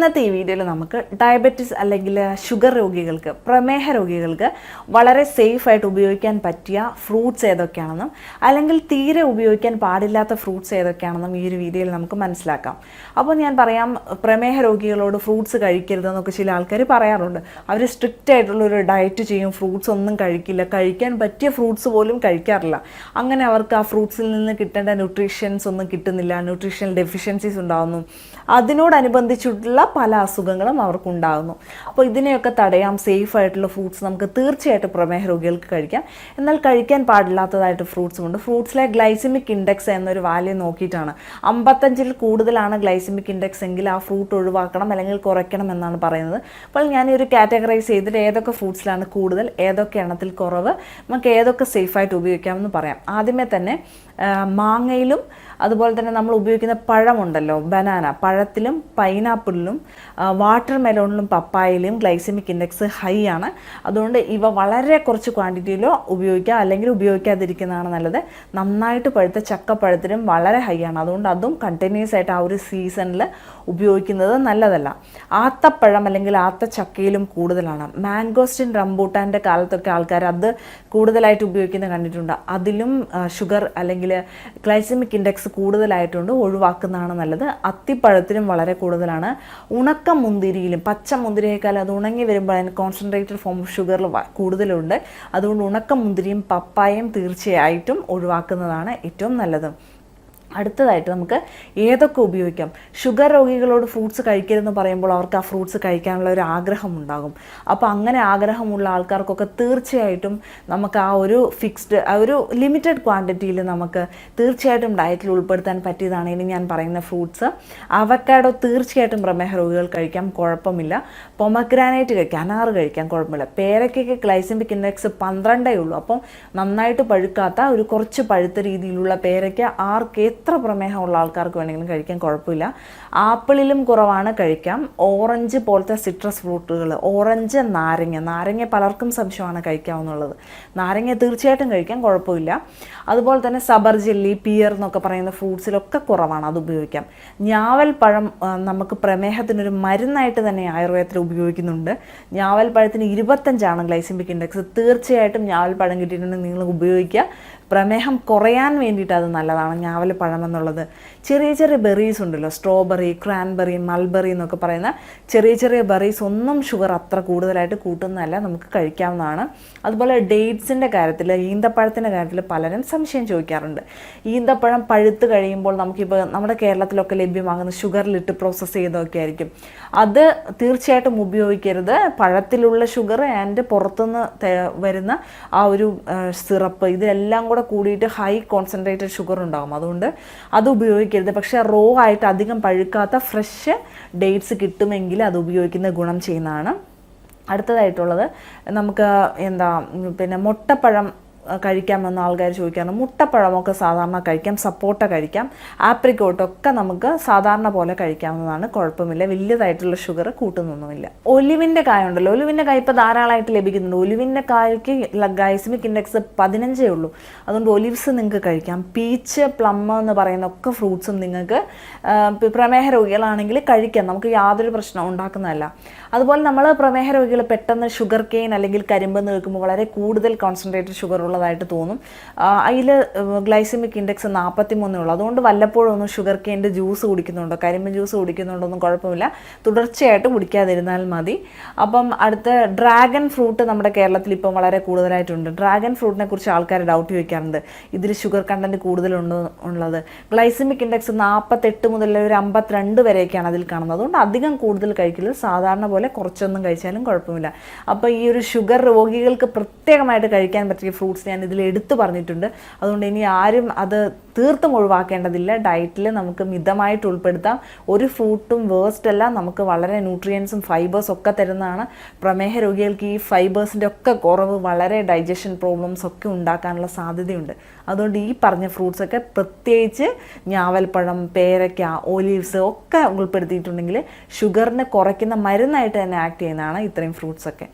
ഇന്നത്തെ ഈ വീഡിയോയിൽ നമുക്ക് ഡയബറ്റിസ് അല്ലെങ്കിൽ ഷുഗർ രോഗികൾക്ക് പ്രമേഹ രോഗികൾക്ക് വളരെ സേഫായിട്ട് ഉപയോഗിക്കാൻ പറ്റിയ ഫ്രൂട്ട്സ് ഏതൊക്കെയാണെന്നും അല്ലെങ്കിൽ തീരെ ഉപയോഗിക്കാൻ പാടില്ലാത്ത ഫ്രൂട്ട്സ് ഏതൊക്കെയാണെന്നും ഈ ഒരു വീഡിയോയിൽ നമുക്ക് മനസ്സിലാക്കാം. അപ്പോൾ ഞാൻ പറയാം, പ്രമേഹ രോഗികളോട് ഫ്രൂട്ട്സ് കഴിക്കരുതെന്നൊക്കെ ചില ആൾക്കാർ പറയാറുണ്ട്. അവർ സ്ട്രിക്റ്റ് ആയിട്ടുള്ളൊരു ഡയറ്റ് ചെയ്യും, ഫ്രൂട്ട്സ് ഒന്നും കഴിക്കില്ല, കഴിക്കാൻ പറ്റിയ ഫ്രൂട്ട്സ് പോലും കഴിക്കാറില്ല. അങ്ങനെ അവർക്ക് ആ ഫ്രൂട്ട്സിൽ നിന്ന് കിട്ടേണ്ട ന്യൂട്രീഷ്യൻസ് ഒന്നും കിട്ടുന്നില്ല, ന്യൂട്രീഷണൽ ഡെഫിഷ്യൻസീസ് ഉണ്ടാകുന്നു. അതിനോടനുബന്ധിച്ചിട്ടുള്ള പല അസുഖങ്ങളും അവർക്കുണ്ടാകുന്നു. അപ്പോൾ ഇതിനെയൊക്കെ തടയാം. സേഫ് ആയിട്ടുള്ള ഫ്രൂട്ട്സ് നമുക്ക് തീർച്ചയായിട്ടും പ്രമേഹ രോഗികൾക്ക് കഴിക്കാം. എന്നാൽ കഴിക്കാൻ പാടില്ലാത്തതായിട്ട് ഫ്രൂട്ട്സും ഉണ്ട്. ഫ്രൂട്ട്സിലെ ഗ്ലൈസിമിക് ഇൻഡെക്സ് എന്നൊരു വാല്യൂ നോക്കിയിട്ടാണ് 55-ൽ കൂടുതലാണ് ഗ്ലൈസിമിക് ഇൻഡെക്സ് എങ്കിൽ ആ ഫ്രൂട്ട് ഒഴിവാക്കണം അല്ലെങ്കിൽ കുറയ്ക്കണം എന്നാണ് പറയുന്നത്. അപ്പോൾ ഞാനൊരു കാറ്റഗറൈസ് ചെയ്തിട്ട് ഏതൊക്കെ ഫ്രൂട്ട്സിലാണ് കൂടുതൽ, ഏതൊക്കെ എണ്ണത്തിൽ കുറവ്, നമുക്ക് ഏതൊക്കെ സേഫായിട്ട് ഉപയോഗിക്കാമെന്ന് പറയാം. ആദ്യമേ തന്നെ മാങ്ങയിലും അതുപോലെ തന്നെ നമ്മൾ ഉപയോഗിക്കുന്ന പഴമുണ്ടല്ലോ, ബനാന, പഴത്തിലും പൈനാപ്പിളിലും വാട്ടർ മെലോണിലും പപ്പായയിലും ഗ്ലൈസമിക് ഇൻഡെക്സ് ഹൈ ആണ്. അതുകൊണ്ട് ഇവ വളരെ കുറച്ച് ക്വാണ്ടിറ്റിയിലോ ഉപയോഗിക്കാം, അല്ലെങ്കിൽ ഉപയോഗിക്കാതിരിക്കുന്നതാണ് നല്ലത്. നന്നായിട്ട് പഴുത്ത ചക്കപ്പഴത്തിലും വളരെ ഹൈ ആണ്. അതുകൊണ്ട് അതും കണ്ടിന്യൂസ് ആയിട്ട് ആ ഒരു സീസണിൽ ഉപയോഗിക്കുന്നത് നല്ലതല്ല. ആത്തപ്പഴം അല്ലെങ്കിൽ ആത്തച്ചക്കയിലും കൂടുതലാണ്. മാംഗോസ്റ്റിൻ റംബൂട്ടാൻ്റെ കാലത്തൊക്കെ ആൾക്കാർ അത് കൂടുതലായിട്ട് ഉപയോഗിക്കുന്നത് കണ്ടിട്ടുണ്ട്. അതിലും ഷുഗർ അല്ലെങ്കിൽ ഗ്ലൈസമിക് ഇൻഡെക്സ് കൂടുതലായിട്ടുണ്ട്, ഒഴിവാക്കുന്നതാണ് നല്ലത്. അത്തിപ്പഴത്തിലും വളരെ കൂടുതലാണ്. ഉണക്ക മുന്തിരിയിലും, പച്ച മുന്തിരിയേക്കാൾ അത് ഉണങ്ങി വരുമ്പോൾ അതിന് കോൺസെൻട്രേറ്റഡ് ഫോം ഓഫ് ഷുഗറിൽ കൂടുതലുണ്ട്. അതുകൊണ്ട് ഉണക്ക മുന്തിരിയും പപ്പായയും തീർച്ചയായിട്ടും ഒഴിവാക്കുന്നതാണ് ഏറ്റവും നല്ലത്. അടുത്തതായിട്ട് നമുക്ക് ഏതൊക്കെ ഉപയോഗിക്കാം. ഷുഗർ രോഗികളോട് ഫ്രൂട്ട്സ് കഴിക്കരുതെന്ന് പറയുമ്പോൾ അവർക്ക് ആ ഫ്രൂട്ട്സ് കഴിക്കാനുള്ള ഒരു ആഗ്രഹം ഉണ്ടാകും. അപ്പോൾ അങ്ങനെ ആഗ്രഹമുള്ള ആൾക്കാർക്കൊക്കെ തീർച്ചയായിട്ടും നമുക്ക് ആ ഒരു ഫിക്സ്ഡ്, ആ ഒരു ലിമിറ്റഡ് ക്വാണ്ടിറ്റിയിൽ നമുക്ക് തീർച്ചയായിട്ടും ഡയറ്റിൽ ഉൾപ്പെടുത്താൻ പറ്റിയതാണ് ഇനി ഞാൻ പറയുന്ന ഫ്രൂട്ട്സ്. അവക്കാഡോ തീർച്ചയായിട്ടും പ്രമേഹ രോഗികൾ കഴിക്കാം, കുഴപ്പമില്ല. പൊമഗ്രാനൈറ്റ് കഴിക്കാം, അനാറ് കഴിക്കാം, കുഴപ്പമില്ല. പേരയ്ക്കൊക്കെ ഗ്ലൈസമിക് ഇൻഡെക്സ് 12 ഉള്ളൂ. അപ്പം നന്നായിട്ട് പഴുക്കാത്ത ഒരു കുറച്ച് പഴുത്ത രീതിയിലുള്ള പേരയ്ക്ക ആർക്ക് എത്ര പ്രമേഹമുള്ള ആൾക്കാർക്ക് വേണമെങ്കിലും കഴിക്കാൻ, കുഴപ്പമില്ല. ആപ്പിളിലും കുറവാണ്, കഴിക്കാം. ഓറഞ്ച് പോലത്തെ സിട്രസ് ഫ്രൂട്ടുകൾ, ഓറഞ്ച്, നാരങ്ങ പലർക്കും സംശയമാണ് കഴിക്കാവുന്നുള്ളത്. നാരങ്ങ തീർച്ചയായിട്ടും കഴിക്കാം, കുഴപ്പമില്ല. അതുപോലെ തന്നെ സബർ ജെല്ലി, പിയർ എന്നൊക്കെ പറയുന്ന ഫ്രൂട്ട്സിലൊക്കെ കുറവാണ്, അത് ഉപയോഗിക്കാം. ഞാവൽ പഴം നമുക്ക് പ്രമേഹത്തിനൊരു മരുന്നായിട്ട് തന്നെ ആയുർവേദത്തിൽ ഉപയോഗിക്കുന്നുണ്ട്. ഞാവൽ പഴത്തിന് 25 ഗ്ലൈസമിക് ഇൻഡെക്സ്. തീർച്ചയായിട്ടും ഞാവൽ പഴം കിട്ടിയിട്ടുണ്ടെങ്കിൽ നിങ്ങൾ ഉപയോഗിക്കുക. പ്രമേഹം കുറയാൻ വേണ്ടിയിട്ട് അത് നല്ലതാണ് ഞാവൽ പഴം എന്നുള്ളത്. ചെറിയ ചെറിയ ബെറീസ് ഉണ്ടല്ലോ, സ്ട്രോബെറി, ക്രാൻബെറി, മൾബെറി എന്നൊക്കെ പറയുന്ന ചെറിയ ചെറിയ ബെറീസ് ഒന്നും ഷുഗർ അത്ര കൂടുതലായിട്ട് കൂട്ടുന്നതല്ല, നമുക്ക് കഴിക്കാവുന്നതാണ്. അതുപോലെ ഡേറ്റ്സിൻ്റെ കാര്യത്തിൽ, ഈന്തപ്പഴത്തിൻ്റെ കാര്യത്തിൽ പലരും സംശയം ചോദിക്കാറുണ്ട്. ഈന്തപ്പഴം പഴുത്ത് കഴിയുമ്പോൾ നമുക്കിപ്പോൾ നമ്മുടെ കേരളത്തിലൊക്കെ ലഭ്യമാകുന്ന ഷുഗറിലിട്ട് പ്രോസസ്സ് ചെയ്തൊക്കെ ആയിരിക്കും. അത് തീർച്ചയായിട്ടും ഉപയോഗിക്കരുത്. പഴത്തിലുള്ള ഷുഗർ ആൻഡ് പുറത്തുനിന്ന് വരുന്ന ആ ഒരു സിറപ്പ്, ഇതെല്ലാം കൂടെ കൂടിയിട്ട് ഹൈ കോൺസെൻട്രേറ്റഡ് ഷുഗർ ഉണ്ടാകും. അതുകൊണ്ട് അത് ഉപയോഗിക്കരുത്. പക്ഷേ റോ ആയിട്ട് അധികം പഴുക്കാത്ത ഫ്രഷ് ഡേറ്റ്സ് കിട്ടുമെങ്കിൽ അത് ഉപയോഗിക്കുന്നത് ഗുണം ചെയ്യുന്നതാണ്. അടുത്തതായിട്ടുള്ളത് നമുക്ക് പിന്നെ മുട്ടപ്പഴം കഴിക്കാമെന്ന് ആൾക്കാർ ചോദിക്കാറുണ്ട്. മുട്ടപ്പഴമൊക്കെ സാധാരണ കഴിക്കാം, സപ്പോട്ട കഴിക്കാം, ആപ്രിക്കോട്ടൊക്കെ നമുക്ക് സാധാരണ പോലെ കഴിക്കാവുന്നതാണ്, കുഴപ്പമില്ല. വലിയതായിട്ടുള്ള ഷുഗർ കൂട്ടുന്നൊന്നുമില്ല. ഒലിവിൻ്റെ കായ ഉണ്ടല്ലോ, ഒലിവിൻ്റെ കായ ഇപ്പോൾ ധാരാളമായിട്ട് ലഭിക്കുന്നുണ്ട്. ഒലിവിൻ്റെ കായ്ക്ക് ഗ്ലൈസമിക് ഇൻഡെക്സ് 15 ഉള്ളൂ. അതുകൊണ്ട് ഒലിവ്സ് നിങ്ങൾക്ക് കഴിക്കാം. പീച്ച്, പ്ലം എന്ന് പറയുന്ന ഒക്കെ ഫ്രൂട്ട്സും നിങ്ങൾക്ക് പ്രമേഹ രോഗികളാണെങ്കിൽ കഴിക്കാം, നമുക്ക് യാതൊരു പ്രശ്നം ഉണ്ടാക്കുന്നതല്ല. അതുപോലെ നമ്മൾ പ്രമേഹ രോഗികൾ പെട്ടെന്ന് ഷുഗർ കെയിൻ അല്ലെങ്കിൽ കരിമ്പ് നിൽക്കുമ്പോൾ വളരെ കൂടുതൽ കോൺസെൻട്രേറ്റഡ് ഷുഗർ ഉള്ളതായിട്ട് തോന്നും. അതിൽ ഗ്ലൈസമിക് ഇൻഡെക്സ് 43 ഉള്ളൂ. അതുകൊണ്ട് വല്ലപ്പോഴും ഒന്ന് ഷുഗർ കെയിൻ്റെ ജ്യൂസ് കുടിക്കുന്നുണ്ടോ, കരിമ്പ് ജ്യൂസ് കുടിക്കുന്നുണ്ടോ ഒന്നും കുഴപ്പമില്ല, തുടർച്ചയായിട്ട് കുടിക്കാതിരുന്നാൽ മതി. അപ്പം അടുത്ത ഡ്രാഗൺ ഫ്രൂട്ട് നമ്മുടെ കേരളത്തിൽ ഇപ്പം വളരെ കൂടുതലായിട്ടുണ്ട്. ഡ്രാഗൺ ഫ്രൂട്ടിനെ കുറിച്ച് ആൾക്കാർ ഡൗട്ട് ചോദിക്കാറുണ്ട്, ഇതിൽ ഷുഗർ കണ്ടൻറ്റ് കൂടുതലുണ്ടോ ഉള്ളത്. ഗ്ലൈസമിക് ഇൻഡെക്സ് 48 മുതൽ ഒരു 52 വരെയൊക്കെയാണ് അതിൽ കാണുന്നത്. അതുകൊണ്ട് അധികം കൂടുതൽ കഴിക്കരുത്, സാധാരണ പോലെ കുറച്ചൊന്നും കഴിച്ചാലും കുഴപ്പമില്ല. അപ്പോൾ ഈ ഒരു ഷുഗർ രോഗികൾക്ക് പ്രത്യേകമായിട്ട് കഴിക്കാൻ പറ്റിയ ഫ്രൂട്ട്സ് ഞാൻ ഇതിൽ എടുത്തു പറഞ്ഞിട്ടുണ്ട്. അതുകൊണ്ട് ഇനി ആരും അത് തീർത്തും ഒഴിവാക്കേണ്ടതില്ല. ഡയറ്റിൽ നമുക്ക് മിതമായിട്ട് ഉൾപ്പെടുത്താം. ഒരു ഫ്രൂട്ടും വേസ്റ്റ് അല്ല, നമുക്ക് വളരെ ന്യൂട്രിയൻസും ഫൈബേഴ്സും ഒക്കെ തരുന്നതാണ്. പ്രമേഹ രോഗികൾക്ക് ഈ ഫൈബേഴ്സിൻ്റെ ഒക്കെ കുറവ് വളരെ ഡൈജഷൻ പ്രോബ്ലംസ് ഒക്കെ ഉണ്ടാക്കാനുള്ള സാധ്യതയുണ്ട്. അതുകൊണ്ട് ഈ പറഞ്ഞ ഫ്രൂട്ട്സൊക്കെ, പ്രത്യേകിച്ച് ഞാവൽപ്പഴം, പേരയ്ക്ക, ഒലീവ്സ് ഒക്കെ ഉൾപ്പെടുത്തിയിട്ടുണ്ടെങ്കിൽ ഷുഗറിനെ കുറയ്ക്കുന്ന മരുന്നായിട്ട് തന്നെ ആക്ട് ചെയ്യുന്നതാണ് ഇത്രയും ഫ്രൂട്ട്സൊക്കെ.